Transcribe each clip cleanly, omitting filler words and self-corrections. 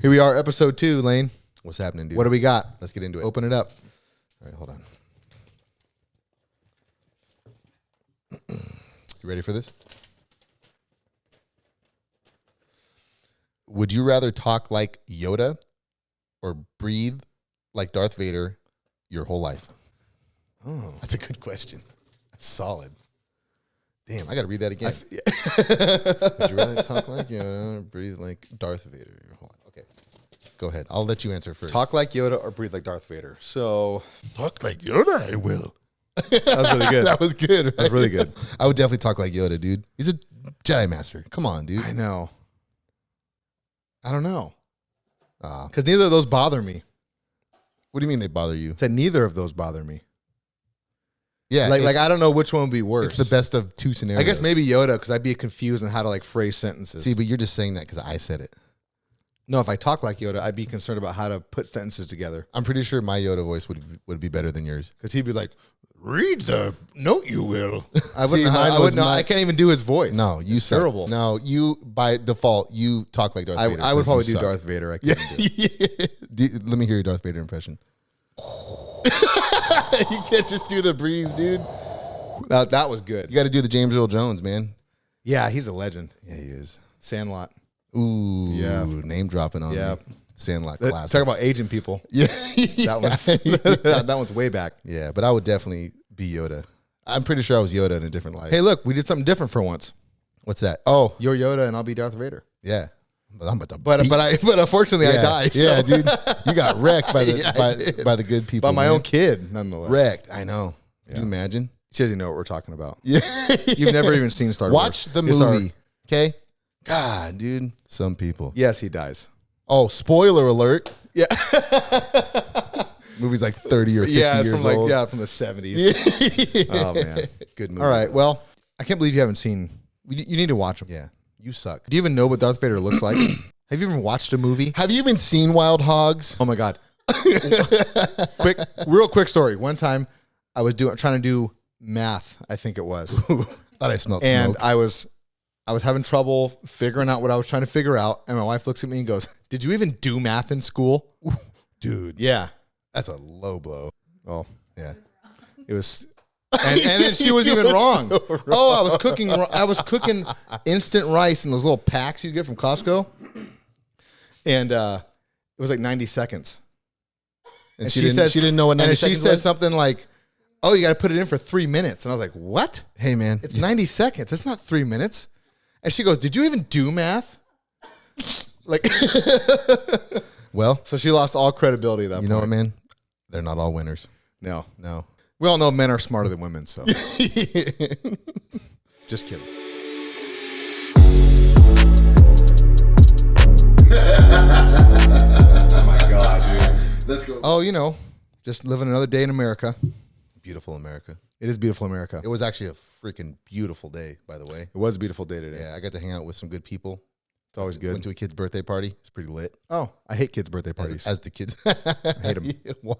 Here we are, episode 2, Lane. What's happening, dude? What do we got? Let's get into it. Open it up. All right, hold on. You ready for this? Would you rather talk like Yoda or breathe like Darth Vader your whole life? Oh, That's a good question. That's solid. Damn, I got to read that again. Would you rather talk like Yoda or breathe like Darth Vader your whole life? Okay, go ahead. I'll let you answer first. talk like Yoda or breathe like Darth Vader. So Talk like Yoda, I will. that was really good. That was good. Right? That was really good. I would definitely talk like Yoda, dude. He's a Jedi Master. Come on, dude. I know. I don't know. Ah, Because neither of those bother me. what do you mean they bother you? I said neither of those bother me. Yeah, Like I don't know which one would be worse. it's the best of two scenarios. I guess maybe Yoda, because I'd be confused on how to like phrase sentences. See, but you're just saying that because I said it. No, if I talk like Yoda, I'd be concerned about how to put sentences together. I'm pretty sure my Yoda voice would be better than yours. Because he'd be like, Read the note, you will. I wouldn't. I can't even do his voice. No, you It's suck. terrible. No, you by default you talk like Darth Vader. I would 'cause probably you do suck. Darth Vader. I couldn't do it. Let me hear your Darth Vader impression. You can't just do the breathe, dude. That was good. You got to do the James Earl Jones, man. Yeah, he's a legend. Yeah, he is. Sandlot. Ooh, Yeah. name dropping on Yeah. me. Sandlot Talk classic. about aging people. Yeah, That one's way back. yeah, but I would definitely be Yoda. I'm pretty sure I was Yoda in a different life. Hey, look, we did something different for once. What's that? Oh, You're Yoda, and I'll be Darth Vader. yeah. But I'm about to But unfortunately, I died. Yeah, so. dude. You got wrecked by the Yeah, I did. by the good people. By my man. own kid, nonetheless. Wrecked. I know. Could Yeah. you imagine? She doesn't know what we're talking about. Yeah. You've never even seen Star Wars. Watch the It's our- movie. Okay. God, dude. Some people. Yes, he dies. Oh, spoiler alert. Yeah. Movie's like 30 or 50 Yeah, it's years from old. from the 70s. Oh man. Good movie. All right. though. Well, I can't believe you haven't seen. You need to watch them. Yeah. You suck. Do you even know what Darth Vader looks like? Have you even watched a movie? Have you even seen Wild Hogs? Oh my god. Real quick story. One time I was trying to do math, I think it was. Thought I smelled And smoke. I was having trouble figuring out what I was trying to figure out, and my wife looks at me and goes, "Did you even do math in school?" Dude, Yeah. that's a low blow. Oh, Yeah. it was and then she was even wrong. Oh, I was cooking instant rice in those little packs you get from Costco. And it was like 90 seconds. And she didn't know what 90 and she seconds said was? something like, "Oh, you got to put it in for 3 minutes." And I was like, "What? Hey, man. It's 90 seconds. It's not 3 minutes." And she goes, "Did you even do math?" Like, Well, so she lost all credibility at that you know what, man? They're not all winners. No. No. We all know men are smarter than women, so. Just kidding. Oh my God, dude. Let's go. Oh, just living another day in America. Beautiful America. It is beautiful America. It was actually a freaking beautiful day, by the way. It was a beautiful day today. Yeah, I got to hang out with some good people. It's always good. Went to a kid's birthday party. It's pretty lit. Oh, I hate kids' birthday parties. As the kids. I hate 'em. Why?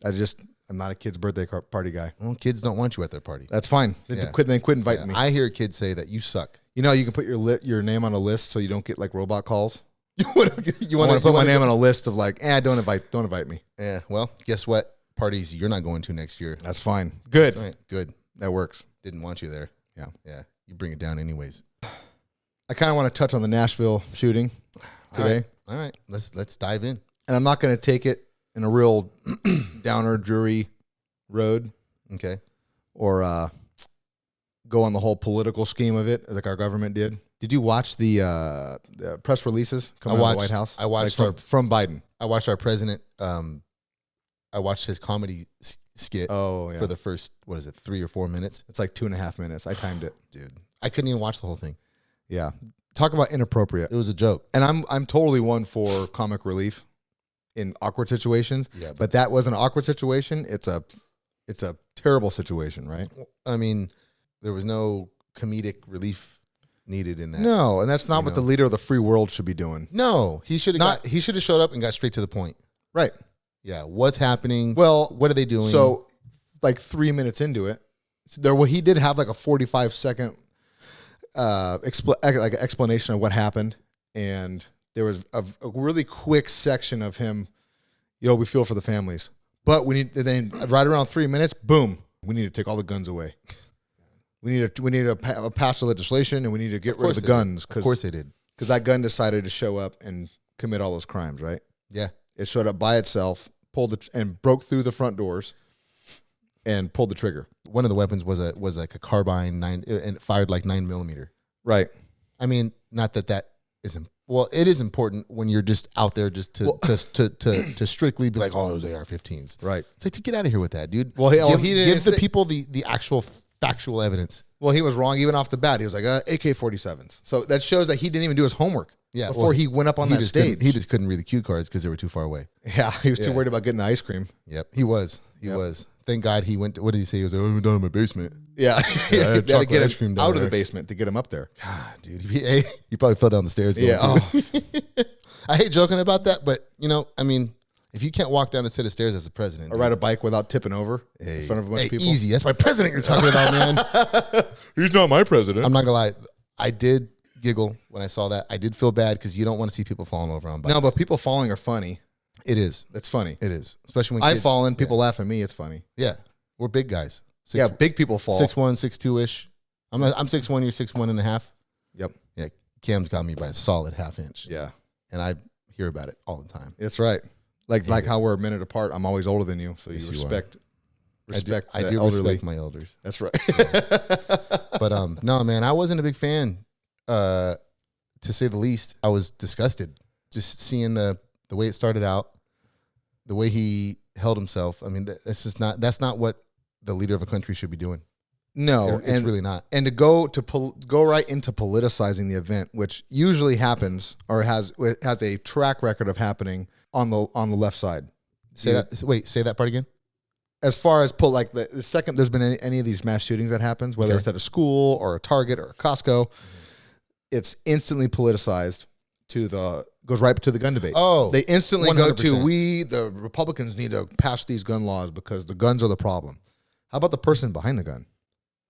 I'm not a kid's birthday party guy. Well, kids don't want you at their party. That's fine. They Yeah. quit inviting me. I hear kids say that you suck. You can put your name on a list so you don't get like robot calls. You want I want to put my name on a list of like, don't invite me. Yeah. Well, guess what? Parties you're not going to next year. That's fine. Good. All right. Good. That works. Didn't want you there. Yeah. Yeah. You bring it down anyways. I kind of want to touch on the Nashville shooting today. All right. Let's dive in. And I'm not going to take it in a real downer, dreary road Okay. or go on the whole political scheme of it like our government did. Did you watch the press releases coming out of the White House? I watched from Biden. I watched our president. I watched his comedy skit Oh, yeah. for the first 3 or 4 minutes, It's like 2.5 minutes. I timed it. dude. I couldn't even watch the whole thing. Yeah. Talk about inappropriate. It was a joke. And I'm totally one for comic relief in awkward situations. Yeah, But that was an awkward situation. It's a terrible situation, right? I mean, there was no comedic relief needed in that. No, and that's not what the leader of the free world should be doing. No, he should have showed up and got straight to the point. Right. Yeah, what's happening? Well, what are they doing? So, like 3 minutes into it, he did have like a 45-second explanation of what happened, and there was a really quick section of him, we feel for the families. But we need, then right around 3 minutes, boom, we need to take all the guns away. We need to pass the legislation, and we need to get rid of the guns. Of course they did. Because that gun decided to show up and commit all those crimes, right? Yeah. It showed up by itself, and broke through the front doors and pulled the trigger. One of the weapons was like a carbine and it fired like 9mm. Right. I mean, not that isn't. Well, it is important when you're just out there just to strictly be like, oh, those AR-15s. Right. It's like, to get out of here with that, dude. Well, he didn't give the people the actual factual evidence. Well, he was wrong even off the bat. He was like, AK-47s. So that shows that he didn't even do his homework before he went up on that stage. He just couldn't read the cue cards because they were too far away. Yeah, he was too worried about getting the ice cream. Yep, he was. He was. Thank God he went to, what did he say? He was like, oh, I'm down in my basement. Yeah. I had to get ice cream him down out of there. the basement to get him up there. God, dude. He probably fell down the stairs. I hate joking about that, but, I mean, if you can't walk down a set of stairs as a president. Or ride a bike without tipping over in front of a bunch of people. Easy. That's my president you're talking about, man. He's not my president. I'm not going to lie. I did giggle when I saw that. I did feel bad because you don't want to see people falling over on bikes. No, but people falling are funny. It is. It's funny. It is. Especially when I've fallen. People laugh at me. It's funny. Yeah. We're big guys. Big people fall. 6'1", 6'2"-ish. I'm 6'1", you're 6'1.5". Yep. Yeah. Cam's got me by a solid half inch. Yeah. And I hear about it all the time. That's right. Like how we're a minute apart. I'm always older than you, so Yes, you you respect. I do respect my elders. That's right. But no, man, I wasn't a big fan. To say the least, I was disgusted just seeing the way it started out, the way he held himself. I mean, that's not what the leader of a country should be doing. No, it's really not. And to go right into politicizing the event, which usually happens or has a track record of happening on the left side. Say that part again. As far as like the second there's been any of these mass shootings that happens, whether it's at a school or a Target or a Costco, it's instantly politicized goes right to the gun debate. Oh, they instantly 100%. go to the Republicans need to pass these gun laws because the guns are the problem. How about the person behind the gun?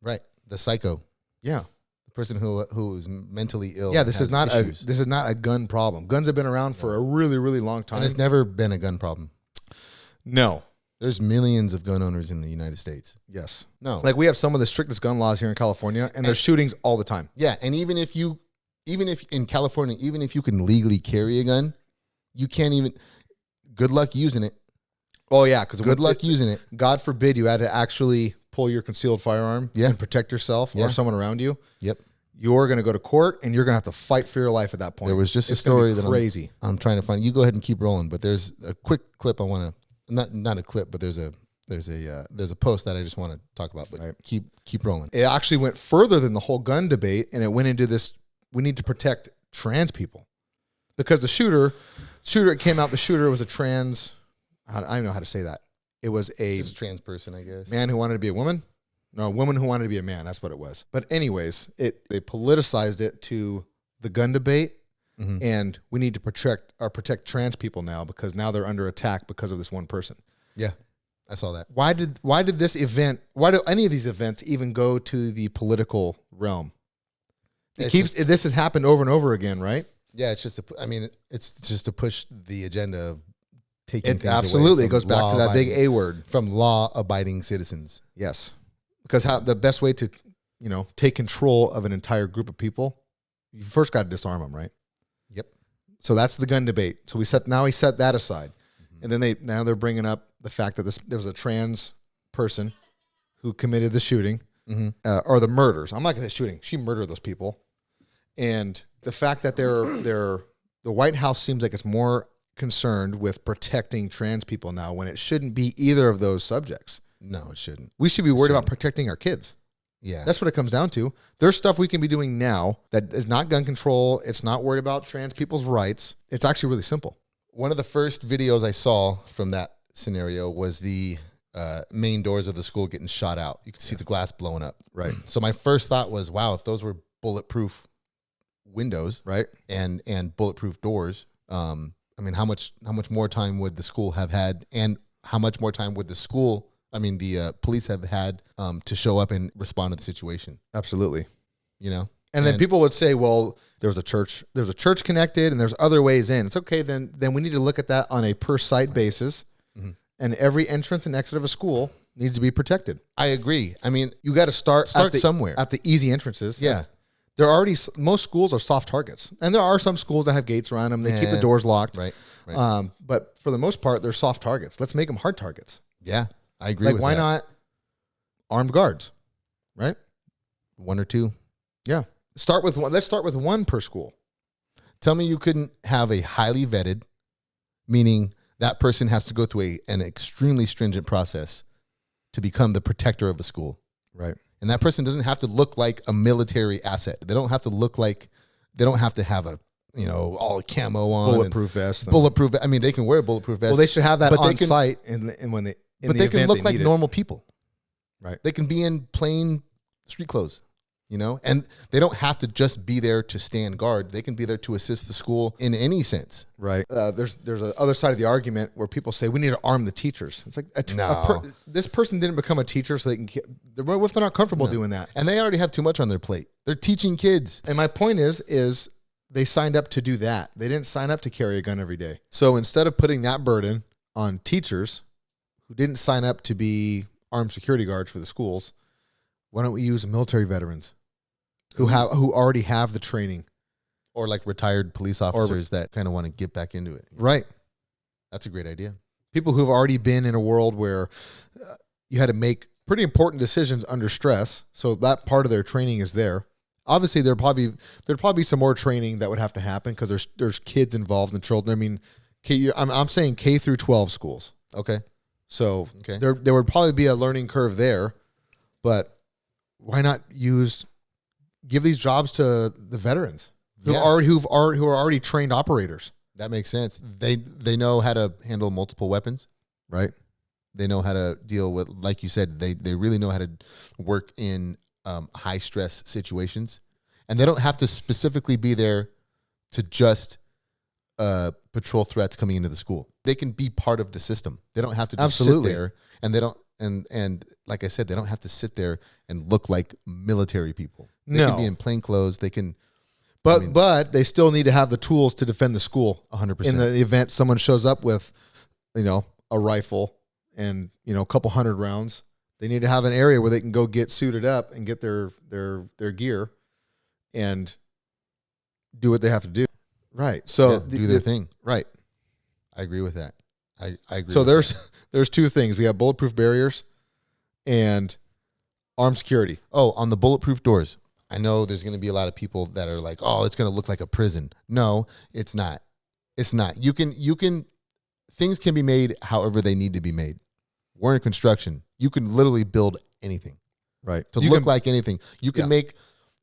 Right, the psycho. Yeah, the person who is mentally ill. Yeah, this is not a gun problem. Guns have been around for a really, really long time. And it's never been a gun problem. No. There's millions of gun owners in the United States. Yes. No. Like we have some of the strictest gun laws here in California, and there's shootings all the time. Yeah, and even if in California, even if you can legally carry a gun, you can't even. Good luck using it. Oh yeah, because good luck using it. God forbid you had to actually pull your concealed firearm and protect yourself or someone around you. Yep. You're going to go to court and you're going to have to fight for your life at that point. There was just a story that crazy. I'm trying to find. You go ahead and keep rolling, but there's a quick clip I want to not a clip, but there's a post that I just want to talk about. But keep rolling. It actually went further than the whole gun debate, and it went into this. We need to protect trans people because the shooter came out. The shooter was a trans. I don't know how to say that. It was a trans person, I guess. Man who wanted to be a woman. No, a woman who wanted to be a man. That's what it was. But anyways, they politicized it to the gun debate, and we need to protect trans people now because now they're under attack because of this one person. Yeah, I saw that. Why did why do any of these events even go to the political realm? This has happened over and over again, right? Yeah, it's just to push the agenda of taking things absolutely away it goes back to that big A word from law-abiding citizens. Yes, because the best way to take control of an entire group of people, you first got to disarm them, right? Yep. So that's the gun debate. So he set that aside, and then they're bringing up the fact that there was a trans person who committed the shooting or the murders. I'm not going to say shooting. She murdered those people, and the fact that the White House seems like it's more concerned with protecting trans people now when it shouldn't be either of those subjects. No, it shouldn't. We should be worried about protecting our kids. Yeah. That's what it comes down to. There's stuff we can be doing now that is not gun control. It's not worried about trans people's rights. It's actually really simple. One of the first videos I saw from that scenario was the main doors of the school getting shot out. You could see the glass blowing up. Right. So my first thought was, wow, if those were bulletproof windows, right, and bulletproof doors, how much more time would the school have had, and how much more time would the police have had to show up and respond to the situation? Absolutely. And then people would say, well, there's a church connected and there's other ways in. It's okay. Then we need to look at that on a per site basis. Mm-hmm. And every entrance and exit of a school needs to be protected. I agree. I mean, you got to start somewhere at the easy entrances. Yeah. Most schools are soft targets, and there are some schools that have gates around them. They keep the doors locked. Right. But for the most part, they're soft targets. Let's make them hard targets. Yeah. I agree with that. Why not armed guards? Right. 1 or 2. Yeah. Let's start with 1 per school. Tell me you couldn't have a highly vetted, meaning that person has to go through an extremely stringent process to become the protector of a school. Right. And that person doesn't have to look like a military asset. They don't have to have a, all camo on. Bulletproof vest. Bulletproof. I mean, they can wear bulletproof vests. Well, they should have that on site. But they can look like normal people. Right. They can be in plain street clothes. And they don't have to just be there to stand guard. They can be there to assist the school in any sense. Right. There's a other side of the argument where people say we need to arm the teachers. It's like this person didn't become a teacher so they can. What if they're not comfortable doing that? And they already have too much on their plate. They're teaching kids. And my point is they signed up to do that. They didn't sign up to carry a gun every day. So instead of putting that burden on teachers who didn't sign up to be armed security guards for the schools, why don't we use military veterans? Who already have the training, or like retired police officers that kind of want to get back into it. Right. That's a great idea. People who've already been in a world where you had to make pretty important decisions under stress. So that part of their training is there. Obviously, there'd probably be some more training that would have to happen because there's kids involved and children. I mean, I'm saying K through 12 schools. Okay. So there would probably be a learning curve there, but why not give these jobs to the veterans who are already trained operators? That makes sense. They know how to handle multiple weapons, right? They know how to deal with, like you said, they really know how to work in high stress situations, and they don't have to specifically be there to just patrol threats coming into the school. They can be part of the system. They don't have to just sit there, and they don't. And like I said, they don't have to sit there and look like military people. They can be in plain clothes. They can, but they still need to have the tools to defend the school. 100%. In the event someone shows up with, a rifle and a couple hundred rounds, they need to have an area where they can go get suited up and get their gear, and do what they have to do. Right. So do their thing. Right. I agree with that. I agree. So there's 2 things. We have bulletproof barriers and armed security. Oh, on the bulletproof doors. I know there's going to be a lot of people that are like, "Oh, it's going to look like a prison." No, it's not. It's not. You can things can be made however they need to be made. We're in construction. You can literally build anything. Right. To look like anything. You can make,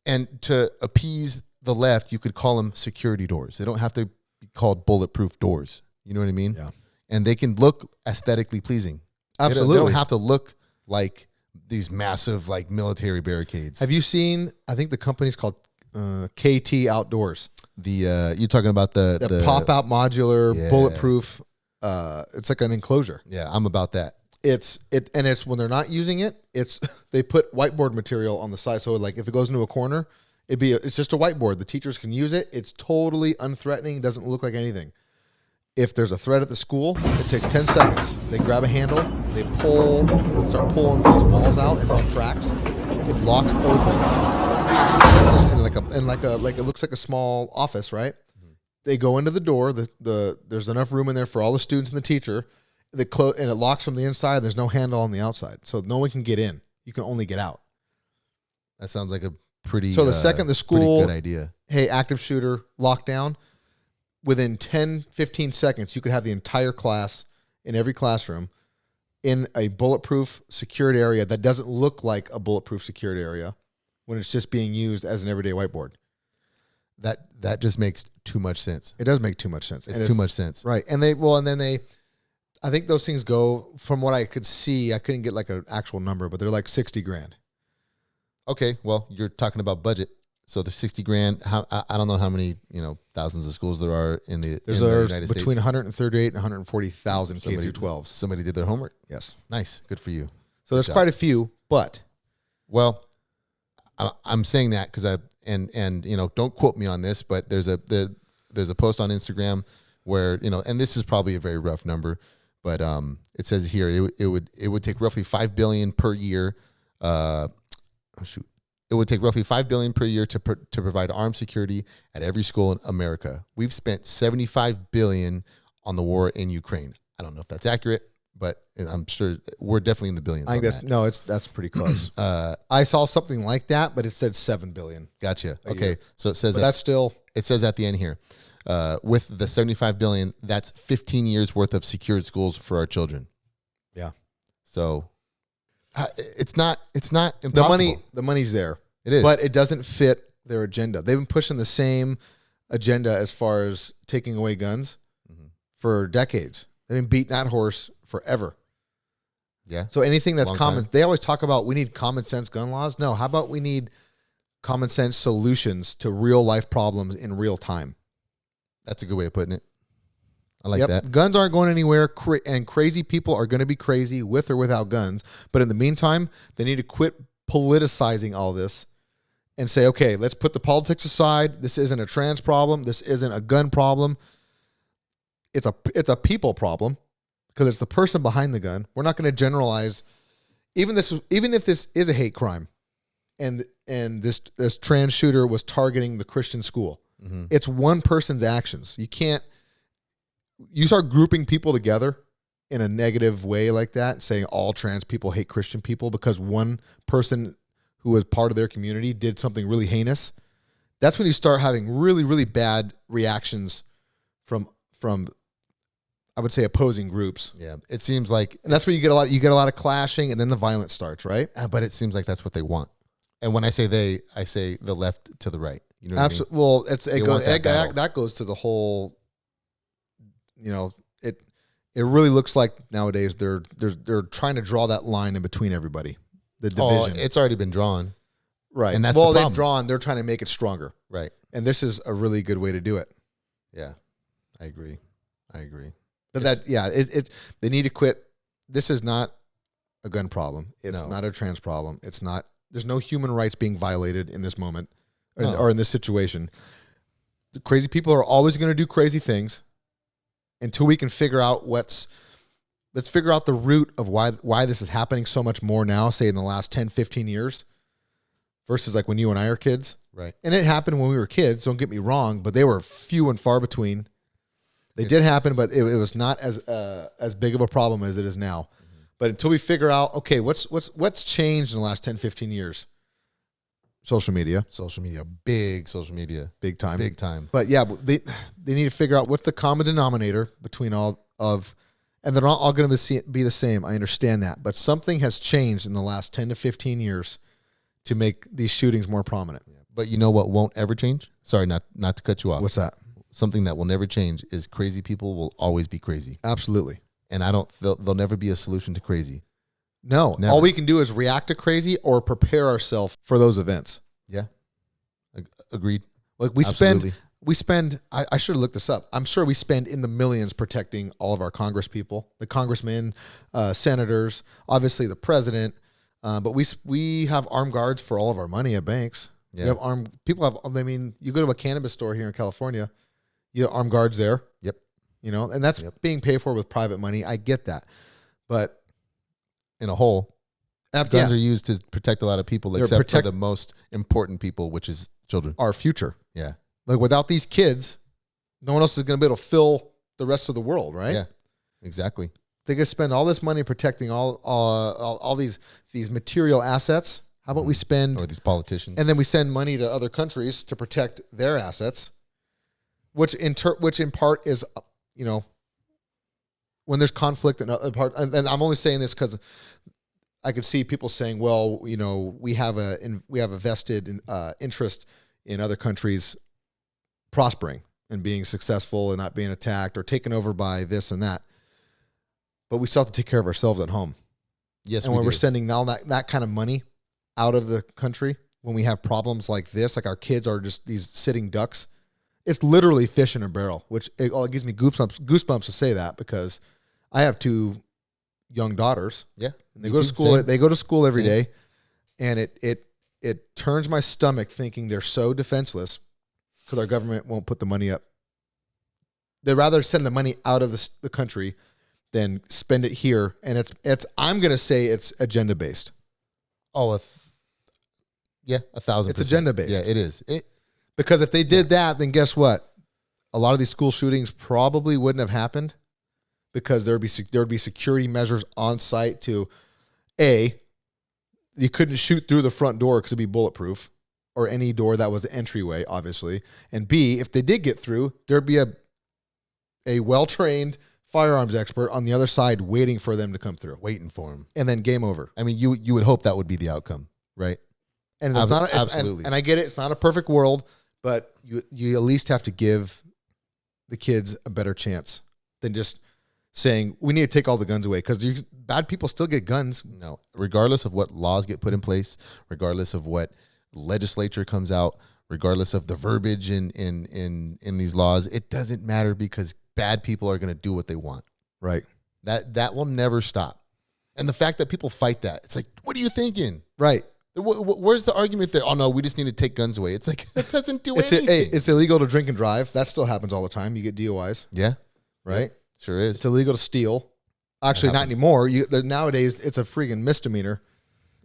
and to appease the left, you could call them security doors. They don't have to be called bulletproof doors. You know what I mean? Yeah. And they can look aesthetically pleasing. Absolutely. They don't have to look like these massive military barricades. Have you seen, I think the company's called KT Outdoors. You're talking about the pop-out modular bulletproof, it's like an enclosure. Yeah, I'm about that. It's when they're not using it, they put whiteboard material on the side. So like if it goes into a corner, it's just a whiteboard. The teachers can use it. It's totally unthreatening. Doesn't look like anything. If there's a threat at the school, it takes 10 seconds. They grab a handle, they start pulling these walls out. It's on tracks. It locks open, and it looks like a small office, right? Mm-hmm. They go into the door. There's enough room in there for all the students and the teacher. And it locks from the inside. There's no handle on the outside, so no one can get in. You can only get out. That sounds like a pretty. So the second the school, good idea. Hey, active shooter lockdown. Within 10, 15 seconds, you could have the entire class in every classroom in a bulletproof secured area that doesn't look like a bulletproof secured area when it's just being used as an everyday whiteboard. That just makes too much sense. It does make too much sense. It's too much sense. Right. And I think those things go, from what I could see, I couldn't get like an actual number, but they're like $60,000. Okay. Well, you're talking about budget. So the $60,000. I don't know how many thousands of schools there are in the United States. Between 138 and 140,000 K through 12. Somebody did their homework. Yes, nice, good for you. So there's quite a few, but I'm saying that because and don't quote me on this, but there's a post on Instagram where and this is probably a very rough number, but it says here it would take roughly $5 billion per year. It would take roughly $5 billion per year to provide armed security at every school in America. We've spent $75 billion on the war in Ukraine. I don't know if that's accurate, but I'm sure we're definitely in the billions. I think that's pretty close. I saw something like that, but it said $7 billion. Gotcha. Okay, year. so it says that's still. It says at the end here, with the $75 billion, that's 15 years worth of secured schools for our children. Yeah. So it's not impossible. The money's there. It is, but it doesn't fit their agenda. They've been pushing the same agenda as far as taking away guns for decades. They've been beating that horse forever. Yeah. So anything that's Long common, time. they always talk about we need common sense gun laws. No, how about we need common sense solutions to real life problems in real time? That's a good way of putting it. I like that. Guns aren't going anywhere, and crazy people are going to be crazy with or without guns. But in the meantime, they need to quit politicizing all this and say, okay, let's put the politics aside. This isn't a trans problem. This isn't a gun problem. It's a people problem because it's the person behind the gun. We're not going to generalize. Even if this is a hate crime, and this trans shooter was targeting the Christian school, it's one person's actions. You start grouping people together in a negative way like that, saying all trans people hate Christian people because one person who was part of their community did something really heinous. That's when you start having really, really bad reactions from I would say opposing groups. Yeah. It seems like, and that's where you get a lot of clashing, and then the violence starts, right? but it seems like that's what they want. And when I say they, I say the left to the right. You know what Absolutely. Well, that goes to the whole. It really looks like nowadays they're trying to draw that line in between everybody. The division. Oh, it's already been drawn. Right. And that's the problem. they're trying to make it stronger. Right. And this is a really good way to do it. Yeah. I agree. But they need to quit. This is not a gun problem. It's not a trans problem. There's no human rights being violated in this moment or in this situation. The crazy people are always going to do crazy things until we can figure out let's figure out the root of why this is happening so much more now, say in the last 10, 15 years versus like when you and I are kids. Right. And it happened when we were kids, don't get me wrong, but they were few and far between. They did happen, but it was not as big of a problem as it is now. Mm-hmm. But until we figure out, okay, what's changed in the last 10, 15 years? Social media. Big social media. Big time. But yeah, they need to figure out what's the common denominator between all of, and they're not all going to be the same. I understand that. But something has changed in the last 10 to 15 years to make these shootings more prominent. But you know what won't ever change? Sorry, not to cut you off. What's that? Something that will never change is crazy people will always be crazy. Absolutely. And there'll never be a solution to crazy. No. Never. All we can do is react to crazy or prepare ourselves for those events. Yeah. Agreed. Like we spend, I should have looked this up. I'm sure we spend in the millions protecting all of our Congress people, the congressmen, senators, obviously the president. But we have armed guards for all of our money at banks. Yeah. We have you go to a cannabis store here in California, you have armed guards there. Yep. And that's being paid for with private money. I get that. But in a whole, guns are used to protect a lot of people, except for the most important people, which is children. Our future. Yeah. Like without these kids, no one else is going to be able to fill the rest of the world, right? Yeah, exactly. They're going to spend all this money protecting all these material assets. How about we spend... Or these politicians. And then we send money to other countries to protect their assets, which in part is, when there's conflict and I'm only saying this because I could see people saying, well, we have a vested interest in other countries prospering and being successful and not being attacked or taken over by this and that. But we still have to take care of ourselves at home. Yes, and when we're sending all that kind of money out of the country, when we have problems like this, like our kids are just these sitting ducks, it's literally fish in a barrel, which it gives me goosebumps to say that because I have two young daughters. Yeah. And they go to school. They go to school every day, and it it turns my stomach thinking they're so defenseless because our government won't put the money up. They'd rather send the money out of the country than spend it here. And it's I'm going to say it's agenda based. Oh, 1,000%. It's agenda based. Yeah, it is. Because if they did that, then guess what? A lot of these school shootings probably wouldn't have happened because there would be security measures on site to you couldn't shoot through the front door because it'd be bulletproof, or any door that was an entryway, obviously. And B, if they did get through, there'd be a well-trained firearms expert on the other side waiting for them to come through. Waiting for them. And then game over. I mean, you would hope that would be the outcome, right? And Absolutely. And I get it. It's not a perfect world, but you at least have to give the kids a better chance than just saying we need to take all the guns away, because bad people still get guns. No, regardless of what laws get put in place, regardless of what legislature comes out, regardless of the verbiage in these laws, it doesn't matter, because bad people are going to do what they want. Right. That will never stop. And the fact that people fight that, it's like, what are you thinking? Right. Where's the argument there? Oh no, we just need to take guns away. It's like, that doesn't do anything. It's illegal to drink and drive. That still happens all the time. You get DUIs. Yeah. Right. Yeah, sure is. It's illegal to steal. Actually, not anymore. Nowadays, it's a freaking misdemeanor.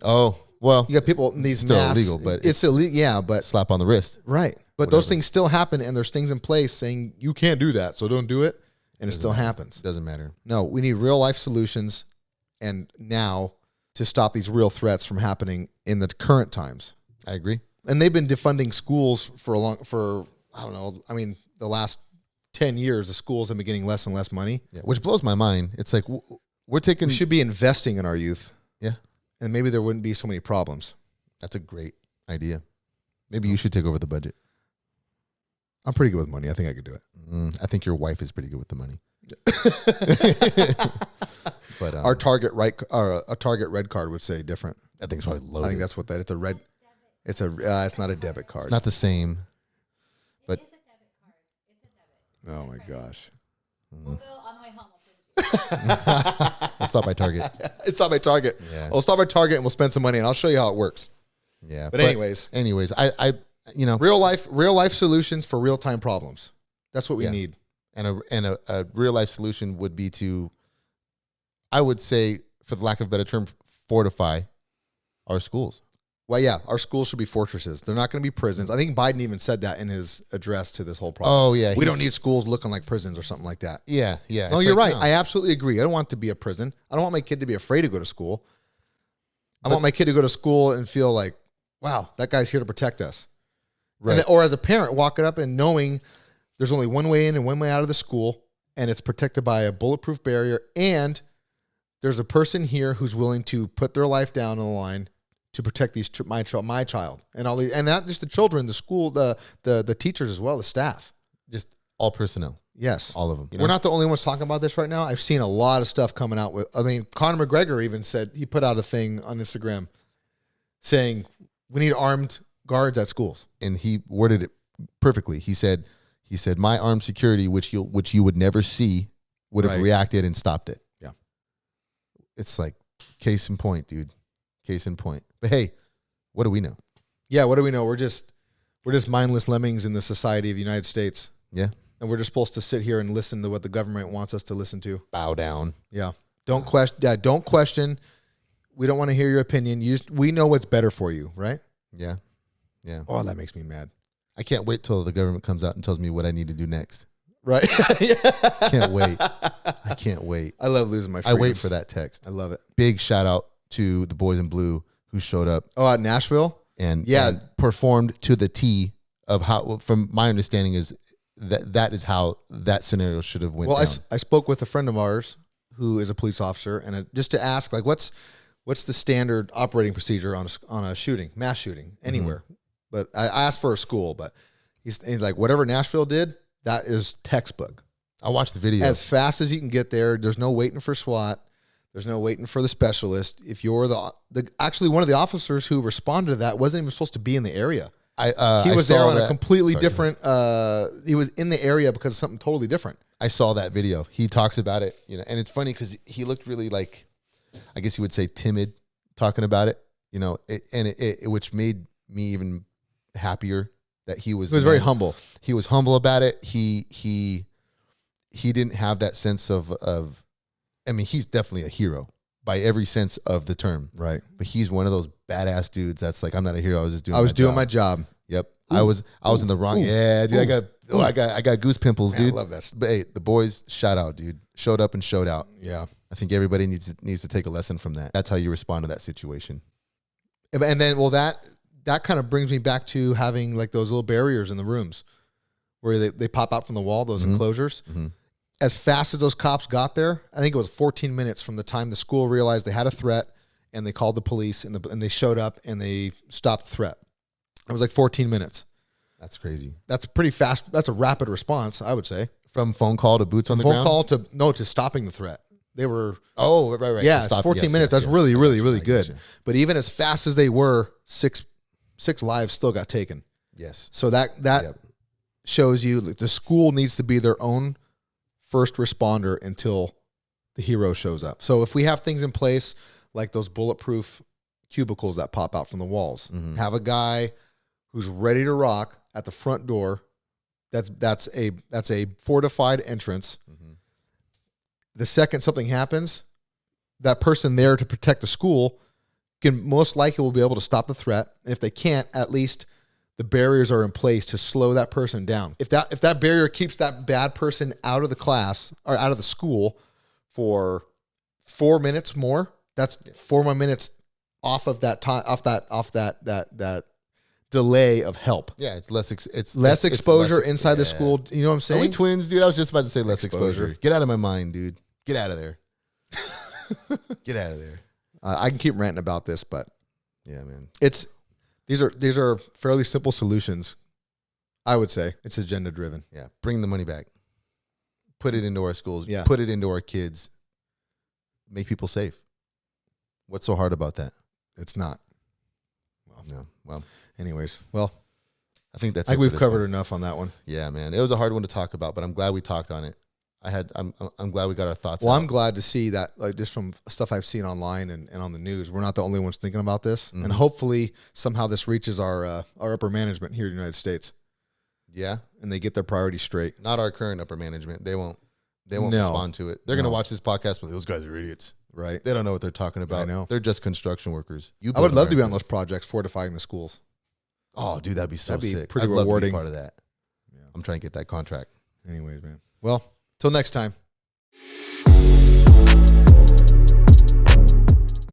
Oh, well, you got people in these still mass, illegal, but it's illegal. Yeah, but slap on the wrist. Right. But those things still happen, and there's things in place saying you can't do that, so don't do it, and it still happens. Doesn't matter. No, we need real life solutions, and now to stop these real threats from happening in the current times. I agree. And they've been defunding schools for I don't know. I mean, the last 10 years, the schools have been getting less and less money. Yeah, which blows my mind. It's like we should be investing in our youth. Yeah. And maybe there wouldn't be so many problems. That's a great idea. Maybe you should take over the budget. I'm pretty good with money. I think I could do it. I think your wife is pretty good with the money. But our Target a Target red card would say different. I think it's probably loaded. I think that's what that. It's a red. It's not a debit card. It's not the same. But It is a debit card. It's a debit. Oh my gosh. We'll go on the way home. I'll prove it. I'll stop by Target. It's not my Target. Yeah. I'll stop by Target and we'll spend some money, and I'll show you how it works. Yeah. But anyways, I real life solutions for real time problems. That's what we need. And a real life solution would be to, I would say, for the lack of a better term, fortify our schools. Well, yeah, our schools should be fortresses. They're not going to be prisons. I think Biden even said that in his address to this whole problem. Oh, yeah. We don't need schools looking like prisons or something like that. Yeah, yeah. No, you're right. No. I absolutely agree. I don't want it to be a prison. I don't want my kid to be afraid to go to school. I want my kid to go to school and feel like, wow, that guy's here to protect us. Right. Or as a parent, walking up and knowing there's only one way in and one way out of the school, and it's protected by a bulletproof barrier, and there's a person here who's willing to put their life down on the line to protect my child, and all these, and not just the children, the school, the teachers as well, the staff, just all personnel. Yes, all of them. We're not the only ones talking about this right now. I've seen a lot of stuff coming out with. I mean, Conor McGregor even said, he put out a thing on Instagram saying we need armed guards at schools, and he worded it perfectly. He said my armed security, which you would never see, would have reacted and stopped it. Yeah, it's like case in point, dude. Case in point. But hey, what do we know? Yeah, what do we know? We're just mindless lemmings in the society of the United States. Yeah. And we're just supposed to sit here and listen to what the government wants us to listen to. Bow down. Yeah. Don't question. Yeah, don't question. We don't want to hear your opinion. We know what's better for you, right? Yeah. Yeah. Oh, that makes me mad. I can't wait till the government comes out and tells me what I need to do next. Right. Can't wait. I can't wait. I love losing my freedoms. I wait for that text. I love it. Big shout out to the boys in blue who showed up. Oh, at Nashville? And performed to the T of how, from my understanding, is that is how that scenario should have went down. I spoke with a friend of ours who is a police officer, and just to ask, like, what's the standard operating procedure on a shooting, mass shooting, anywhere? Mm-hmm. But I asked for a school, but he's like, whatever Nashville did, that is textbook. I watched the video. As fast as you can get there, there's no waiting for SWAT. There's no waiting for the specialist. If you're actually one of the officers who responded to that wasn't even supposed to be in the area. He was there on a completely different. He was in the area because of something totally different. I saw that video. He talks about it, and it's funny because he looked really like, I guess you would say, timid talking about it, which made me even happier that he was. He was very humble. He was humble about it. He didn't have that sense of. I mean, he's definitely a hero by every sense of the term. Right. But he's one of those badass dudes that's like, I'm not a hero. I was just doing. My job. Yep. Ooh. I was in the wrong. Yeah, dude. I got goose pimples, dude. I love that. But hey, the boys, shout out, dude. Showed up and showed out. Yeah. I think everybody needs to take a lesson from that. That's how you respond to that situation. And then, well, that kind of brings me back to having like those little barriers in the rooms where they pop out from the wall, those enclosures. Mm-hmm. As fast as those cops got there, I think it was 14 minutes from the time the school realized they had a threat and they called the police and they showed up and they stopped the threat. It was like 14 minutes. That's crazy. That's pretty fast. That's a rapid response, I would say. From phone call to boots on the ground? Phone call to stopping the threat. They were... Oh, right. Yeah, it's 14 minutes. That's really, really good. But even as fast as they were, six lives still got taken. Yes. So that shows you the school needs to be their own first responder until the hero shows up. So if we have things in place like those bulletproof cubicles that pop out from the walls, have a guy who's ready to rock at the front door. That's a fortified entrance. The second something happens, that person there to protect the school can most likely will be able to stop the threat. And if they can't, at least the barriers are in place to slow that person down. If that barrier keeps that bad person out of the class or out of the school for 4 minutes more, that's 4 more minutes off of that time, off that delay of help. Yeah, it's less exposure inside the school. You know what I'm saying? Are we twins, dude? I was just about to say less exposure. Get out of my mind, dude. Get out of there. Get out of there. I can keep ranting about this, but yeah, man, these are fairly simple solutions. I would say it's agenda driven. Yeah, bring the money back. Put it into our schools. Yeah. Put it into our kids. Make people safe. What's so hard about that? It's not. Well, no. Well, anyways, I think we've covered enough on that one. Yeah, man, it was a hard one to talk about, but I'm glad we talked on it. I'm glad we got our thoughts. Well, I'm glad to see that, like, just from stuff I've seen online and on the news, we're not the only ones thinking about this, and hopefully somehow this reaches our upper management here in the United States. Yeah, and they get their priorities straight. Not our current upper management. They won't respond to it. They're going to watch this podcast, but those guys are idiots. Right? They don't know what they're talking about. I know. They're just construction workers. I would love to be on those projects fortifying the schools. Oh, dude, that'd be sick. Pretty I'd rewarding. love to be part of that. Yeah. I'm trying to get that contract. Anyways, man. Well, till next time.